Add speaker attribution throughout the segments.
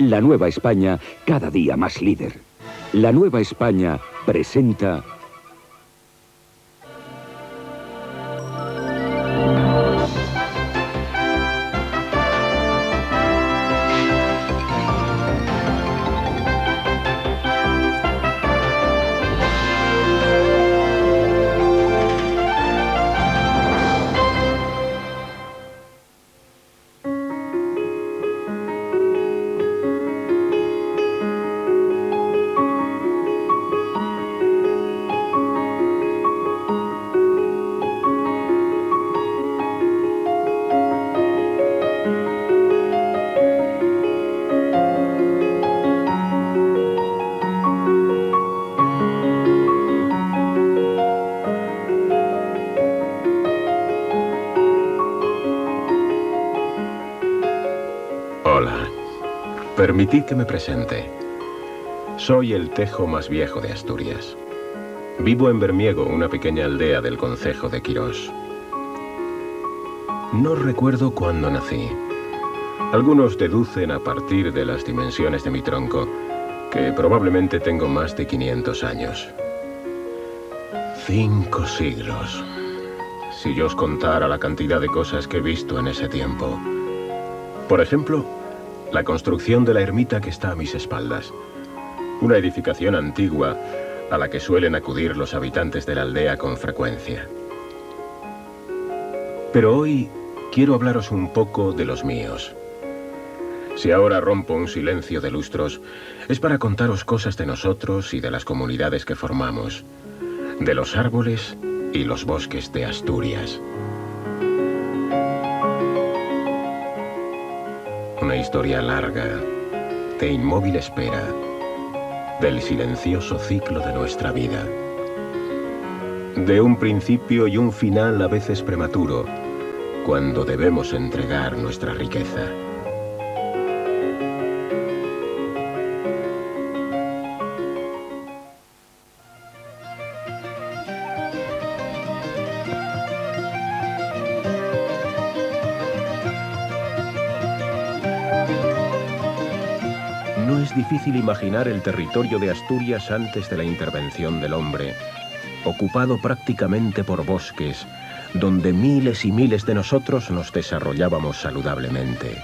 Speaker 1: La Nueva España, cada día más líder. La Nueva España presenta...
Speaker 2: Hola. Permitid que me presente. Soy el tejo más viejo de Asturias. Vivo en Bermiego, una pequeña aldea del concejo de Quirós. No recuerdo cuándo nací. Algunos deducen a partir de las dimensiones de mi tronco que probablemente tengo más de 500 años. 5 siglos. Si yo os contara la cantidad de cosas que he visto en ese tiempo. Por ejemplo, la construcción de la ermita que está a mis espaldas. Una edificación antigua a la que suelen acudir los habitantes de la aldea con frecuencia. Pero hoy quiero hablaros un poco de los míos. Si ahora rompo un silencio de lustros, es para contaros cosas de nosotros y de las comunidades que formamos, de los árboles y los bosques de Asturias. Una historia larga, de inmóvil espera, del silencioso ciclo de nuestra vida. De un principio y un final a veces prematuro, cuando debemos entregar nuestra riqueza. No es difícil imaginar el territorio de Asturias antes de la intervención del hombre, ocupado prácticamente por bosques, donde miles y miles de nosotros nos desarrollábamos saludablemente.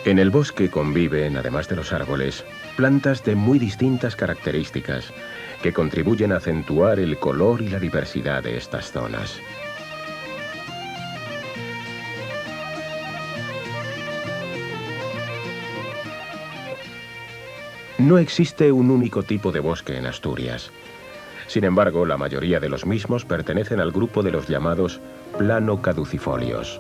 Speaker 2: En el bosque conviven, además de los árboles, plantas de muy distintas características, que contribuyen a acentuar el color y la diversidad de estas zonas. No existe un único tipo de bosque en Asturias. Sin embargo, la mayoría de los mismos pertenecen al grupo de los llamados plano-caducifolios.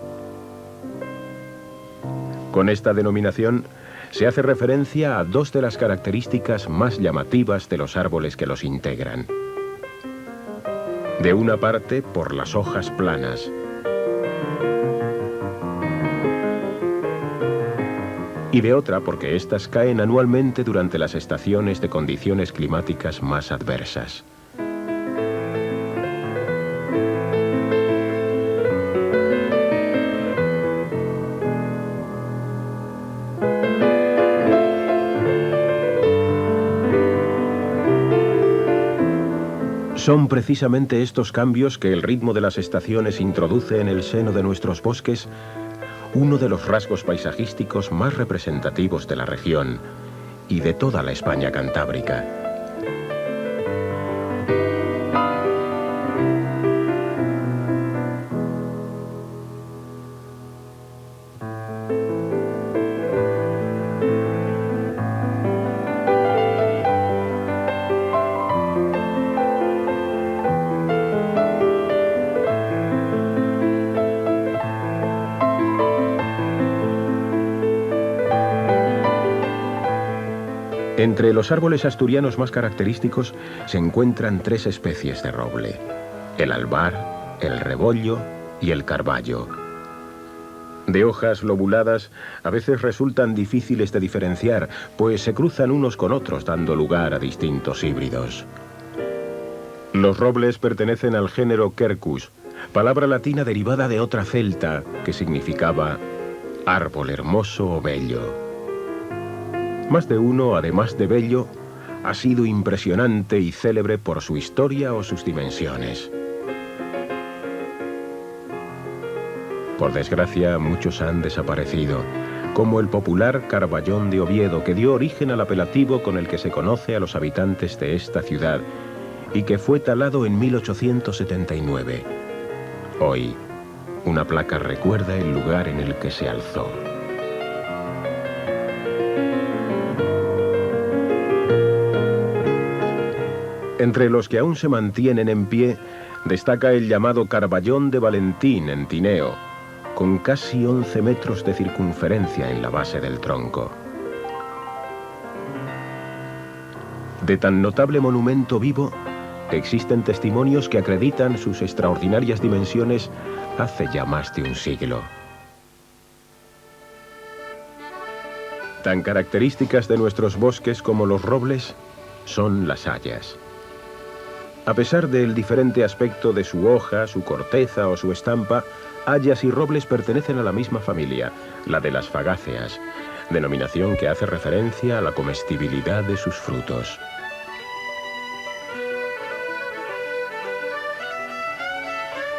Speaker 2: Con esta denominación se hace referencia a dos de las características más llamativas de los árboles que los integran. De una parte, por las hojas planas, y de otra porque éstas caen anualmente durante las estaciones de condiciones climáticas más adversas. Son precisamente estos cambios que el ritmo de las estaciones introduce en el seno de nuestros bosques, uno de los rasgos paisajísticos más representativos de la región y de toda la España cantábrica. Entre los árboles asturianos más característicos se encuentran 3 especies de roble: el albar, el rebollo y el carballo. De hojas lobuladas, a veces resultan difíciles de diferenciar, pues se cruzan unos con otros, dando lugar a distintos híbridos. Los robles pertenecen al género Quercus, palabra latina derivada de otra celta que significaba árbol hermoso o bello. Más de uno, además de bello, ha sido impresionante y célebre por su historia o sus dimensiones. Por desgracia, muchos han desaparecido, como el popular Carballón de Oviedo, que dio origen al apelativo con el que se conoce a los habitantes de esta ciudad y que fue talado en 1879. Hoy, una placa recuerda el lugar en el que se alzó. Entre los que aún se mantienen en pie, destaca el llamado Carballón de Valentín en Tineo, con casi 11 metros de circunferencia en la base del tronco. De tan notable monumento vivo, existen testimonios que acreditan sus extraordinarias dimensiones hace ya más de un siglo. Tan características de nuestros bosques como los robles son las hayas. A pesar del diferente aspecto de su hoja, su corteza o su estampa, hayas y robles pertenecen a la misma familia, la de las fagáceas, denominación que hace referencia a la comestibilidad de sus frutos.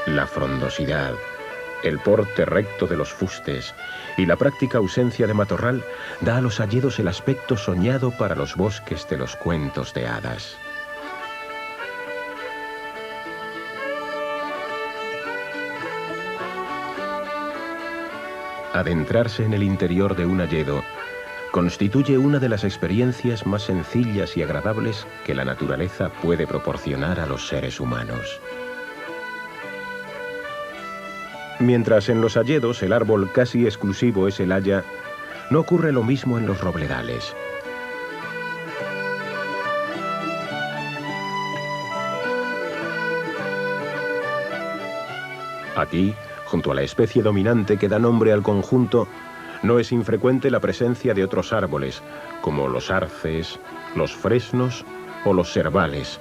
Speaker 2: La frondosidad, el porte recto de los fustes y la práctica ausencia de matorral da a los hayedos el aspecto soñado para los bosques de los cuentos de hadas. Adentrarse en el interior de un hayedo constituye una de las experiencias más sencillas y agradables que la naturaleza puede proporcionar a los seres humanos. Mientras en los hayedos el árbol casi exclusivo es el haya, no ocurre lo mismo en los robledales. Aquí, junto a la especie dominante que da nombre al conjunto, no es infrecuente la presencia de otros árboles, como los arces, los fresnos o los servales,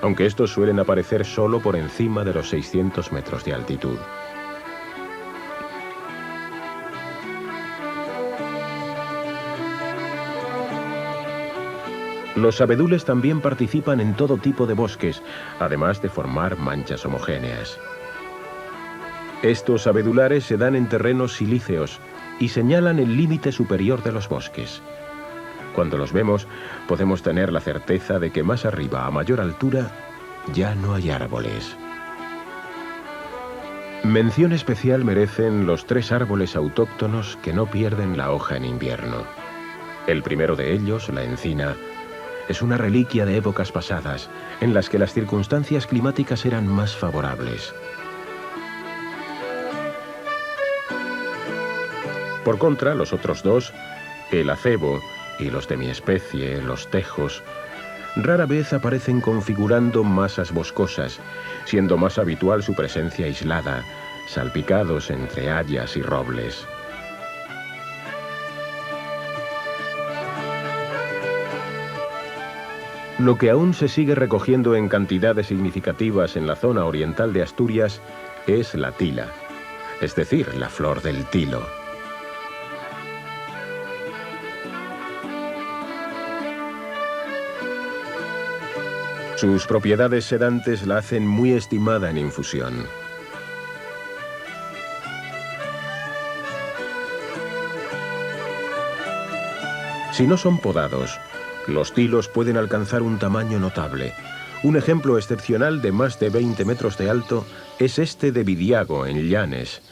Speaker 2: aunque estos suelen aparecer solo por encima de los 600 metros de altitud. Los abedules también participan en todo tipo de bosques, además de formar manchas homogéneas. Estos abedulares se dan en terrenos silíceos y señalan el límite superior de los bosques. Cuando los vemos, podemos tener la certeza de que más arriba, a mayor altura, ya no hay árboles. Mención especial merecen los 3 árboles autóctonos que no pierden la hoja en invierno. El primero de ellos, la encina, es una reliquia de épocas pasadas, en las que las circunstancias climáticas eran más favorables. Por contra, los otros 2, el acebo y los de mi especie, los tejos, rara vez aparecen configurando masas boscosas, siendo más habitual su presencia aislada, salpicados entre hayas y robles. Lo que aún se sigue recogiendo en cantidades significativas en la zona oriental de Asturias es la tila, es decir, la flor del tilo. Sus propiedades sedantes la hacen muy estimada en infusión. Si no son podados, los tilos pueden alcanzar un tamaño notable. Un ejemplo excepcional de más de 20 metros de alto es este de Vidiago, en Llanes.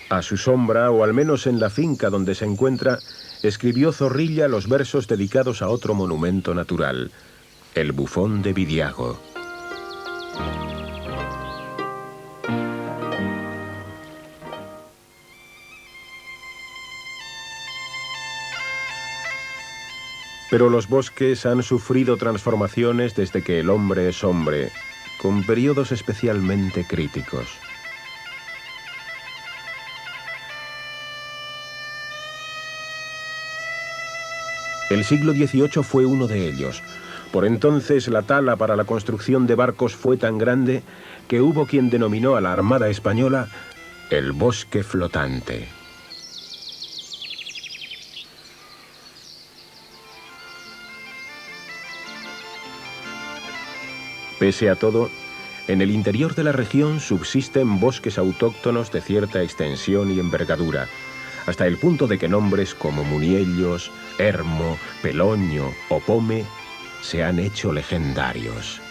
Speaker 2: A su sombra, o al menos en la finca donde se encuentra, escribió Zorrilla los versos dedicados a otro monumento natural, el bufón de Vidiago. Pero los bosques han sufrido transformaciones desde que el hombre es hombre, con periodos especialmente críticos. El siglo XVIII fue uno de ellos, Por entonces la tala para la construcción de barcos fue tan grande que hubo quien denominó a la Armada Española el bosque flotante. Pese a todo, en el interior de la región subsisten bosques autóctonos de cierta extensión y envergadura, hasta el punto de que nombres como Muniellos, Hermo, Peloño o Pome se han hecho legendarios.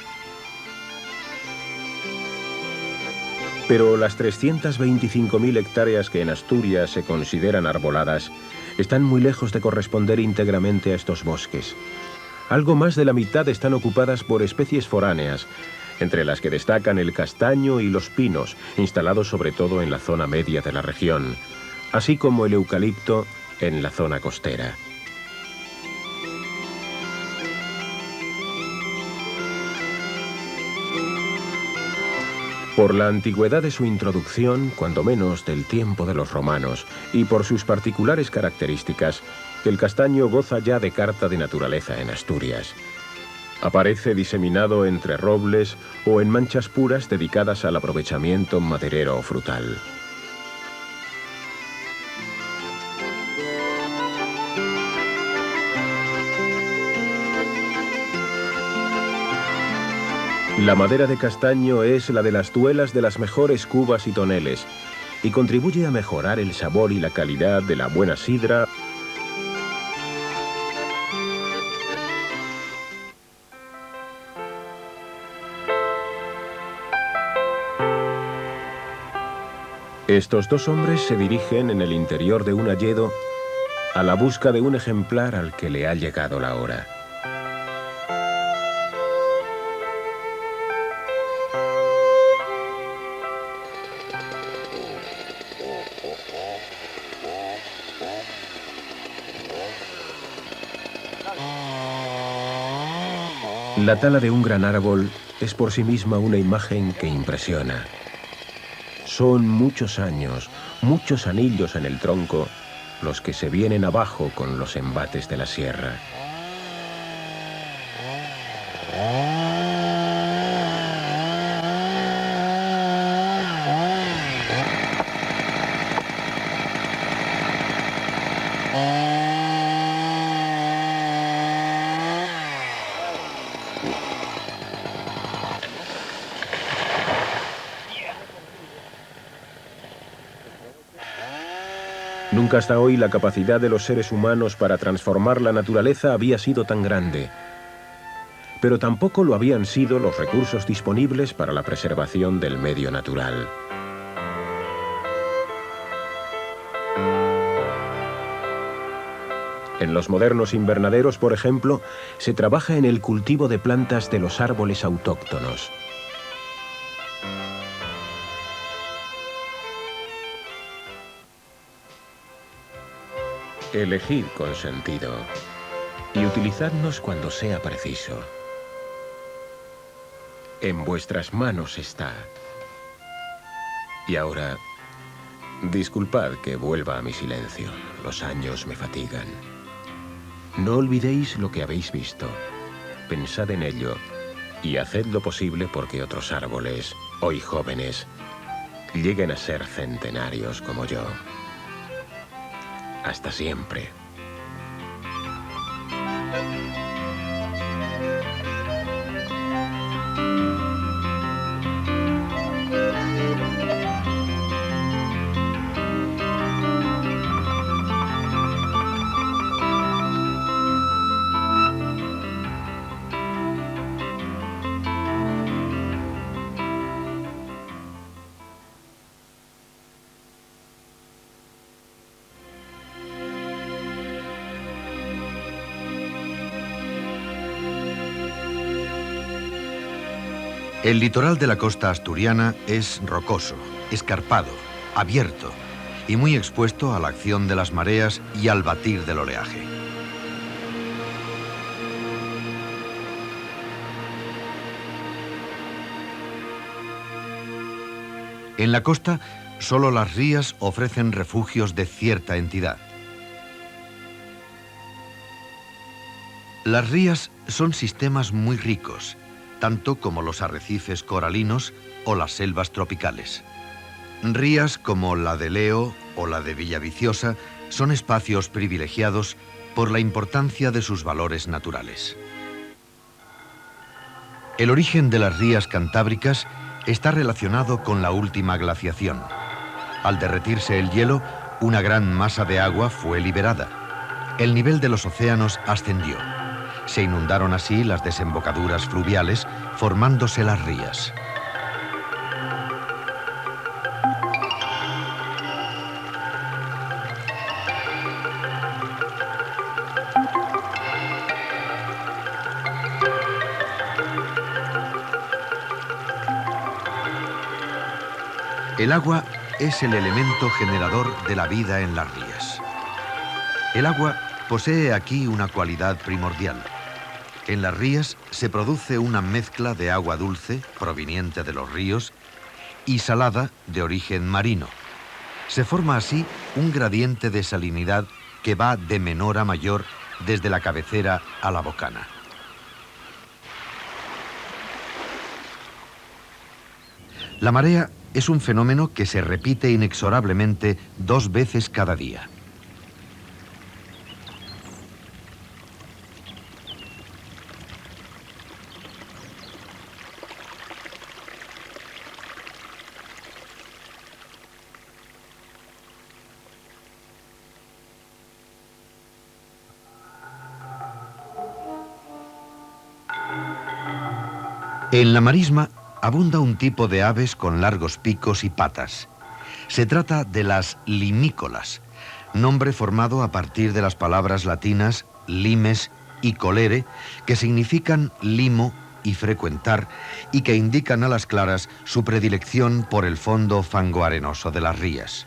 Speaker 2: Pero las 325.000 hectáreas que en Asturias se consideran arboladas están muy lejos de corresponder íntegramente a estos bosques. Algo más de la mitad están ocupadas por especies foráneas, entre las que destacan el castaño y los pinos, instalados sobre todo en la zona media de la región, así como el eucalipto en la zona costera. Por la antigüedad de su introducción, cuando menos del tiempo de los romanos, y por sus particulares características, el castaño goza ya de carta de naturaleza en Asturias. Aparece diseminado entre robles o en manchas puras dedicadas al aprovechamiento maderero o frutal. La madera de castaño es la de las duelas de las mejores cubas y toneles y contribuye a mejorar el sabor y la calidad de la buena sidra. Estos dos hombres se dirigen en el interior de un hayedo a la busca de un ejemplar al que le ha llegado la hora. La tala de un gran árbol es por sí misma una imagen que impresiona. Son muchos años, muchos anillos en el tronco, los que se vienen abajo con los embates de la sierra. Nunca hasta hoy la capacidad de los seres humanos para transformar la naturaleza había sido tan grande. Pero tampoco lo habían sido los recursos disponibles para la preservación del medio natural. En los modernos invernaderos, por ejemplo, se trabaja en el cultivo de plantas de los árboles autóctonos. Elegid con sentido y utilizadnos cuando sea preciso. En vuestras manos está. Y ahora, disculpad que vuelva a mi silencio. Los años me fatigan. No olvidéis lo que habéis visto. Pensad en ello y haced lo posible porque otros árboles, hoy jóvenes, lleguen a ser centenarios como yo. Hasta siempre.
Speaker 3: El litoral de la costa asturiana es rocoso, escarpado, abierto y muy expuesto a la acción de las mareas y al batir del oleaje. En la costa, solo las rías ofrecen refugios de cierta entidad. Las rías son sistemas muy ricos, tanto como los arrecifes coralinos o las selvas tropicales. Rías como la de Leo o la de Villaviciosa son espacios privilegiados por la importancia de sus valores naturales. El origen de las rías cantábricas está relacionado con la última glaciación. Al derretirse el hielo, una gran masa de agua fue liberada. El nivel de los océanos ascendió. Se inundaron así las desembocaduras fluviales, formándose las rías. El agua es el elemento generador de la vida en las rías. El agua posee aquí una cualidad primordial. En las rías se produce una mezcla de agua dulce, proveniente de los ríos, y salada, de origen marino. Se forma así un gradiente de salinidad que va de menor a mayor desde la cabecera a la bocana. La marea es un fenómeno que se repite inexorablemente 2 veces cada día. En la marisma abunda un tipo de aves con largos picos y patas. Se trata de las limícolas, nombre formado a partir de las palabras latinas limes y colere, que significan limo y frecuentar, y que indican a las claras su predilección por el fondo fangoarenoso de las rías.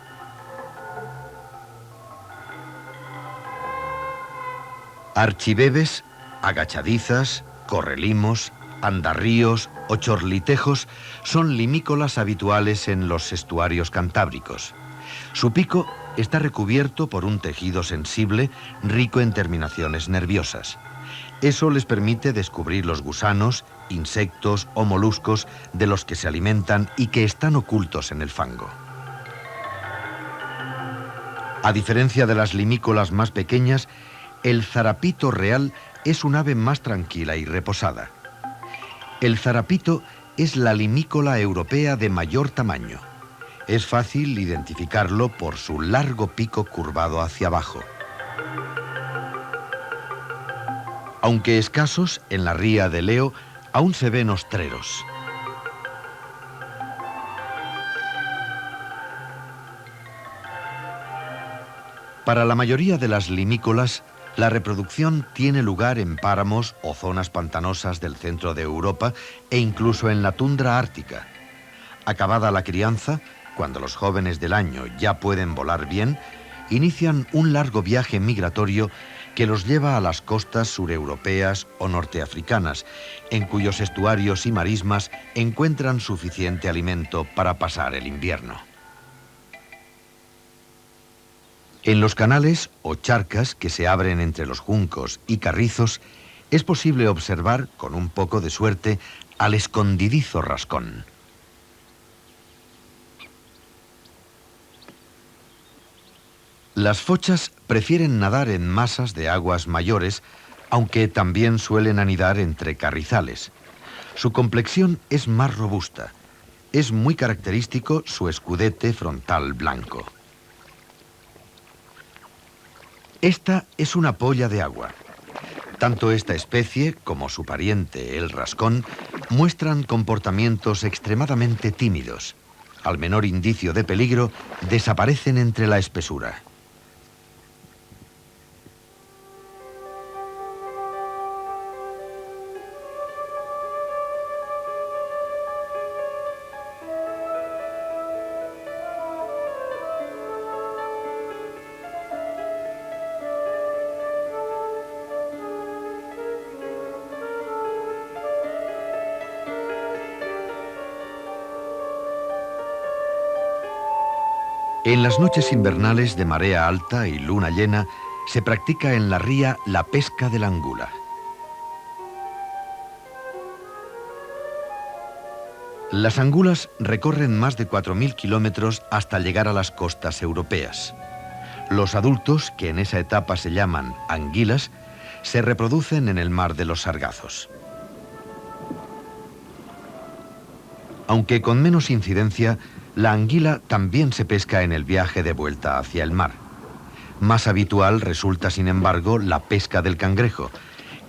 Speaker 3: Archibebes, agachadizas, correlimos, andarríos o chorlitejos son limícolas habituales en los estuarios cantábricos. Su pico está recubierto por un tejido sensible rico en terminaciones nerviosas. Eso les permite descubrir los gusanos, insectos o moluscos de los que se alimentan y que están ocultos en el fango. A diferencia de las limícolas más pequeñas, el zarapito real es un ave más tranquila y reposada. El zarapito es la limícola europea de mayor tamaño. Es fácil identificarlo por su largo pico curvado hacia abajo. Aunque escasos, en la ría de Leo aún se ven ostreros. Para la mayoría de las limícolas, la reproducción tiene lugar en páramos o zonas pantanosas del centro de Europa e incluso en la tundra ártica. Acabada la crianza, cuando los jóvenes del año ya pueden volar bien, inician un largo viaje migratorio que los lleva a las costas sureuropeas o norteafricanas, en cuyos estuarios y marismas encuentran suficiente alimento para pasar el invierno. En los canales o charcas que se abren entre los juncos y carrizos, es posible observar, con un poco de suerte, al escondidizo rascón. Las fochas prefieren nadar en masas de aguas mayores, aunque también suelen anidar entre carrizales. Su complexión es más robusta. Es muy característico su escudete frontal blanco. Esta es una polla de agua. Tanto esta especie como su pariente, el rascón, muestran comportamientos extremadamente tímidos. Al menor indicio de peligro, desaparecen entre la espesura. En las noches invernales de marea alta y luna llena, se practica en la ría la pesca de la angula. Las angulas recorren más de 4.000 kilómetros hasta llegar a las costas europeas. Los adultos, que en esa etapa se llaman anguilas, se reproducen en el mar de los Sargazos. Aunque con menos incidencia, la anguila también se pesca en el viaje de vuelta hacia el mar. Más habitual resulta, sin embargo, la pesca del cangrejo.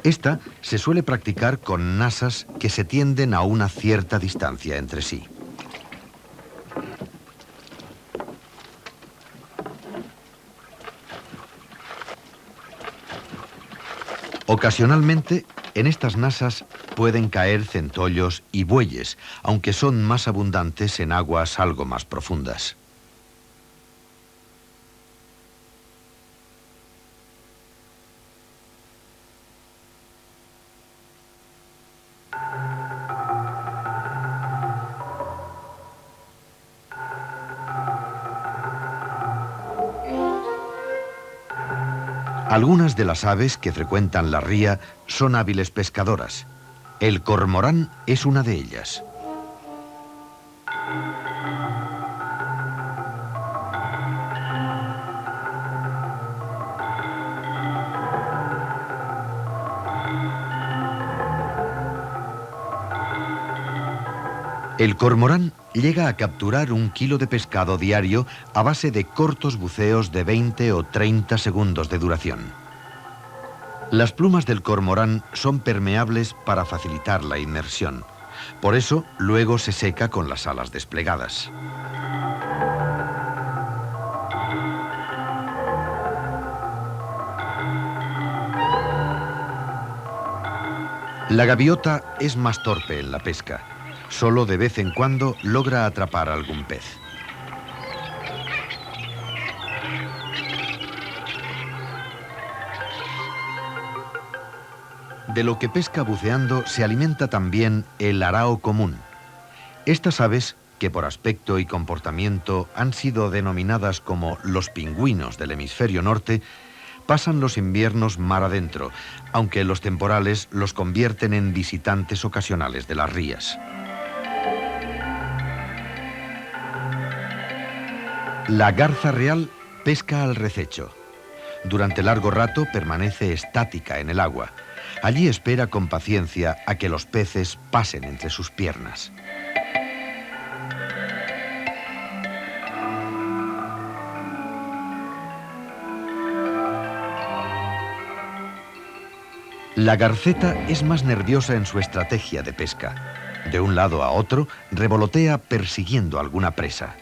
Speaker 3: Esta se suele practicar con nasas que se tienden a una cierta distancia entre sí. Ocasionalmente, en estas nasas pueden caer centollos y bueyes, aunque son más abundantes en aguas algo más profundas. Algunas de las aves que frecuentan la ría son hábiles pescadoras. El cormorán es una de ellas. El cormorán llega a capturar 1 kilo de pescado diario a base de cortos buceos de 20 o 30 segundos de duración. Las plumas del cormorán son permeables para facilitar la inmersión. Por eso, luego se seca con las alas desplegadas. La gaviota es más torpe en la pesca. Solo de vez en cuando logra atrapar algún pez. De lo que pesca buceando se alimenta también el arao común. Estas aves, que por aspecto y comportamiento han sido denominadas como los pingüinos del hemisferio norte, pasan los inviernos mar adentro, aunque los temporales los convierten en visitantes ocasionales de las rías. La garza real pesca al rececho. Durante largo rato permanece estática en el agua. Allí espera con paciencia a que los peces pasen entre sus piernas. La garceta es más nerviosa en su estrategia de pesca. De un lado a otro, revolotea persiguiendo alguna presa.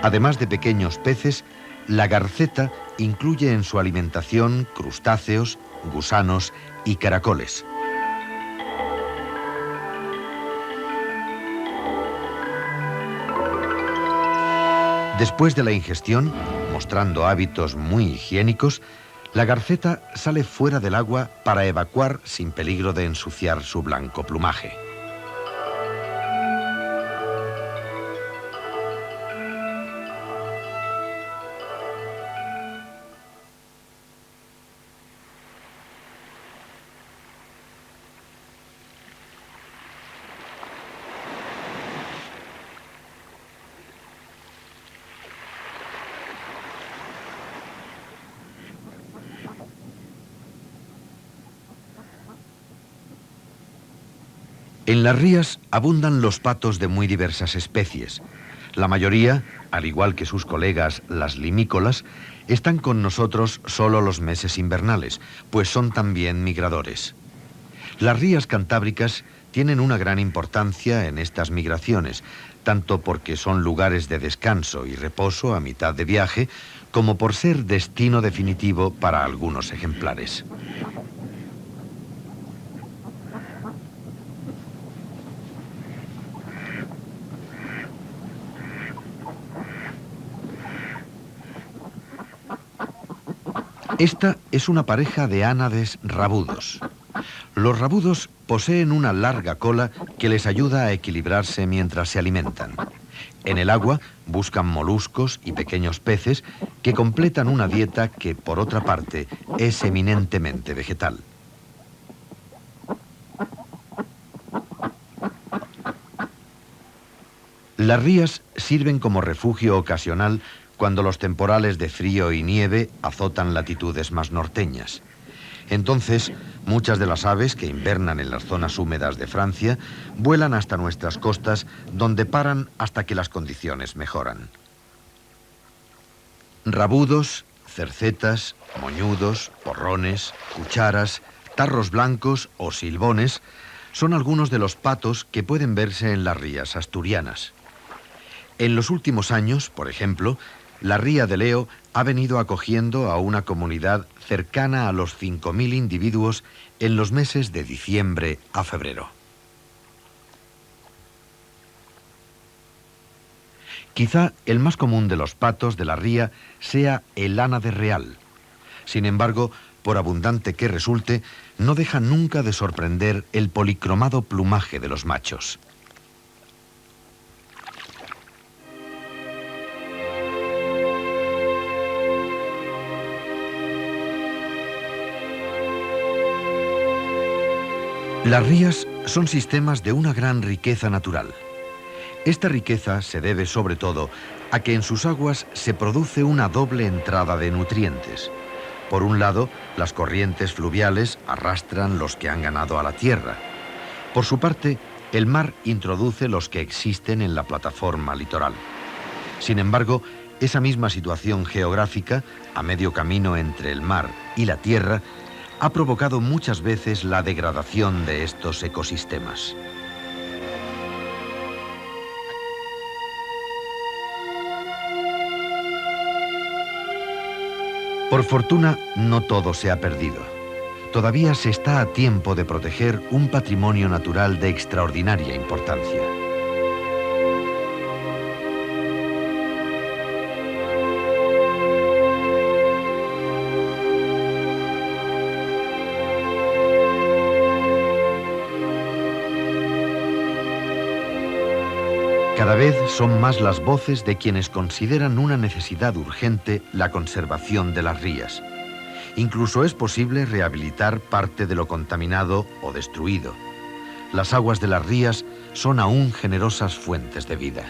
Speaker 3: Además de pequeños peces, la garceta incluye en su alimentación crustáceos, gusanos y caracoles. Después de la ingestión, mostrando hábitos muy higiénicos, la garceta sale fuera del agua para evacuar sin peligro de ensuciar su blanco plumaje. En las rías abundan los patos de muy diversas especies. La mayoría, al igual que sus colegas las limícolas, están con nosotros solo los meses invernales, pues son también migradores. Las rías cantábricas tienen una gran importancia en estas migraciones, tanto porque son lugares de descanso y reposo a mitad de viaje, como por ser destino definitivo para algunos ejemplares. Esta es una pareja de ánades rabudos. Los rabudos poseen una larga cola que les ayuda a equilibrarse mientras se alimentan. En el agua buscan moluscos y pequeños peces que completan una dieta que, por otra parte, es eminentemente vegetal. Las rías sirven como refugio ocasional cuando los temporales de frío y nieve azotan latitudes más norteñas. Entonces, muchas de las aves que invernan en las zonas húmedas de Francia vuelan hasta nuestras costas, donde paran hasta que las condiciones mejoran. Rabudos, cercetas, moñudos, porrones, cucharas, tarros blancos o silbones son algunos de los patos que pueden verse en las rías asturianas. En los últimos años, por ejemplo, la ría de Leo ha venido acogiendo a una comunidad cercana a los 5.000 individuos en los meses de diciembre a febrero. Quizá el más común de los patos de la ría sea el ánade real. Sin embargo, por abundante que resulte, no deja nunca de sorprender el policromado plumaje de los machos. Las rías son sistemas de una gran riqueza natural. Esta riqueza se debe sobre todo a que en sus aguas se produce una doble entrada de nutrientes. Por un lado, las corrientes fluviales arrastran los que han ganado a la tierra. Por su parte, el mar introduce los que existen en la plataforma litoral. Sin embargo, esa misma situación geográfica, a medio camino entre el mar y la tierra, ha provocado muchas veces la degradación de estos ecosistemas. Por fortuna, no todo se ha perdido. Todavía se está a tiempo de proteger un patrimonio natural de extraordinaria importancia. Cada vez son más las voces de quienes consideran una necesidad urgente la conservación de las rías. Incluso es posible rehabilitar parte de lo contaminado o destruido. Las aguas de las rías son aún generosas fuentes de vida.